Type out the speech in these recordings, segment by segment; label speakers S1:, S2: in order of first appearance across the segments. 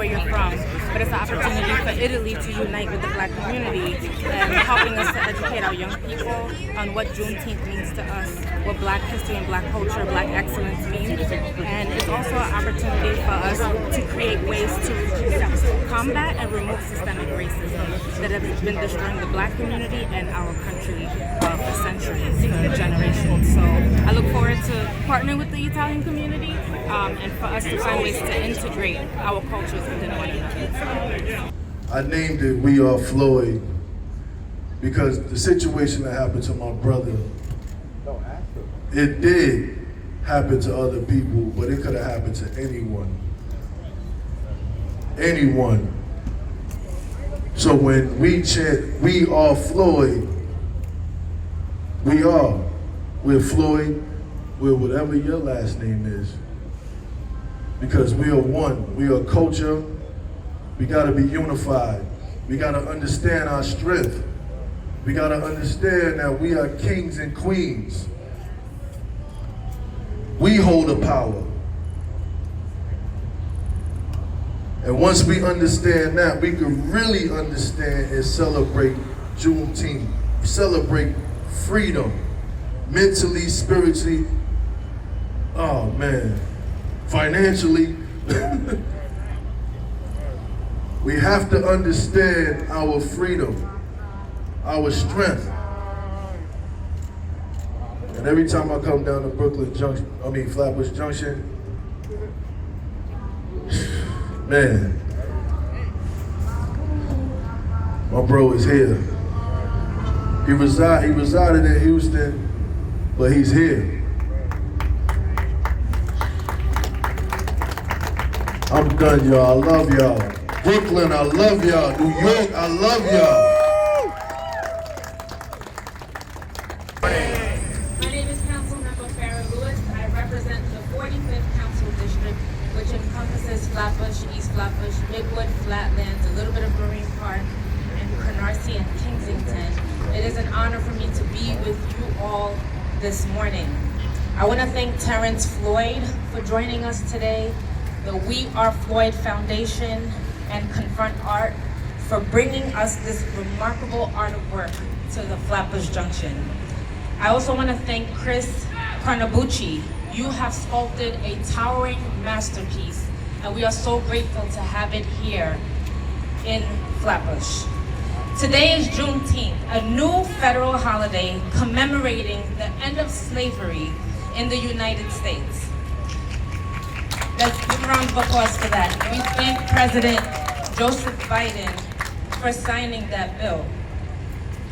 S1: where you're from, but it's an opportunity for Italy to unite with the Black community and helping us to educate our young people on what Juneteenth means to us, what Black history and Black culture, Black excellence means. And it's also an opportunity for us to create ways to combat and remove systemic racism that has been destroying the Black community and our country for centuries, for generations. So I look forward to partnering with the Italian community and for us to find ways to integrate our cultures within one another.
S2: I named it We Are Floyd because the situation that happened to my brother, it did happen to other people, but it could have happened to anyone. Anyone. So when we chant, we are Floyd, we're Floyd, we're whatever your last name is. Because we are one, we are culture, we gotta be unified. We gotta understand our strength. We gotta understand that we are kings and queens. We hold the power. And once we understand that, we can really understand and celebrate Juneteenth, celebrate freedom, mentally, spiritually, oh man, financially. We have to understand our freedom, our strength. And every time I come down to Flatbush Junction, man, my bro is here. He resided in Houston, but he's here. I'm done, y'all. I love y'all. Brooklyn, I love y'all. New York, I love y'all.
S3: My name is Councilmember Farah N. I represent the 45th Council District, which encompasses Flatbush, East Flatbush, Midwood, Flatlands, a little bit of Marine Park, and Canarsie and Kensington. It is an honor for me to be with you all this morning. I want to thank Terrence Floyd for joining us today, the We Are Floyd Foundation, and Confront Art for bringing us this remarkable art of work to the Flatbush Junction. I also want to thank Chris Carnabucci. You have sculpted a towering masterpiece, and we are so grateful to have it here in Flatbush. Today is Juneteenth, a new federal holiday commemorating the end of slavery in the United States. Let's give a round of applause for that. We thank President Joseph Biden for signing that bill.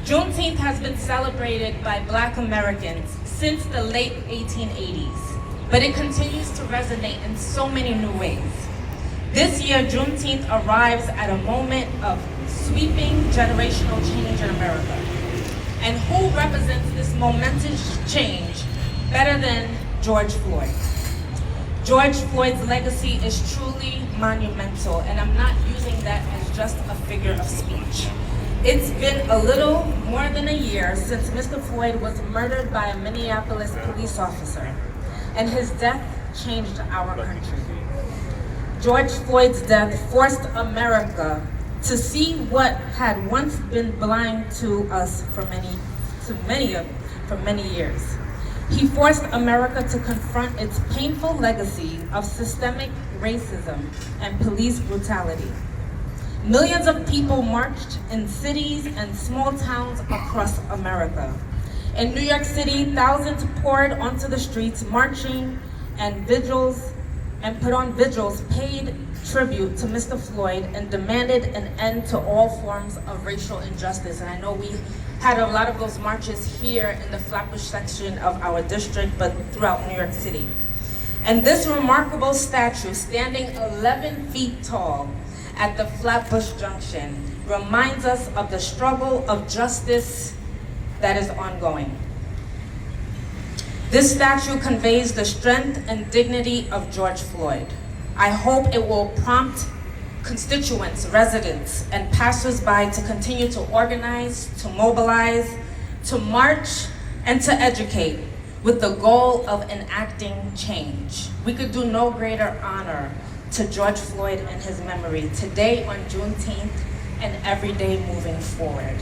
S3: Juneteenth has been celebrated by Black Americans since the late 1880s, but it continues to resonate in so many new ways. This year, Juneteenth arrives at a moment of sweeping generational change in America. And who represents this momentous change better than George Floyd? George Floyd's legacy is truly monumental, and I'm not using that as just a figure of speech. It's been a little more than a year since Mr. Floyd was murdered by a Minneapolis police officer, and his death changed our country. George Floyd's death forced America to see what had once been blind to us for many years. He forced America to confront its painful legacy of systemic racism and police brutality. Millions of people marched in cities and small towns across America. In New York City, thousands poured onto the streets marching and put on vigils, paid tribute to Mr. Floyd, and demanded an end to all forms of racial injustice. And I know we had a lot of those marches here in the Flatbush section of our district, but throughout New York City. And this remarkable statue, standing 11 feet tall at the Flatbush Junction, reminds us of the struggle of justice that is ongoing. This statue conveys the strength and dignity of George Floyd. I hope it will prompt constituents, residents, and passersby to continue to organize, to mobilize, to march, and to educate with the goal of enacting change. We could do no greater honor to George Floyd and his memory, today on Juneteenth and every day moving forward.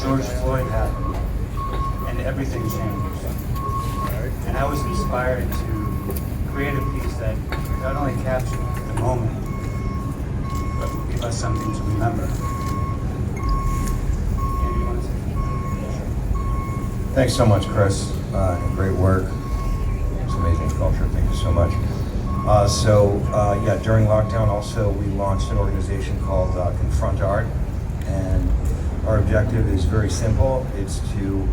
S4: George Floyd happened, and everything changed. And I was inspired to create a piece that not only captured the moment, but would give us something to remember. Andy, you want to say?
S5: Thanks so much, Chris. Great work. It's amazing culture. Thank you so much. During lockdown also we launched an organization called Confront Art, and our objective is very simple. It's to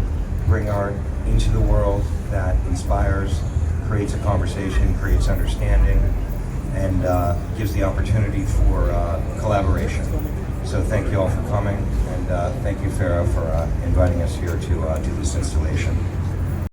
S5: bring art into the world that inspires, creates a conversation, creates understanding, and gives the opportunity for collaboration. So thank you all for coming, and thank you, Farah, for inviting us here to do this installation.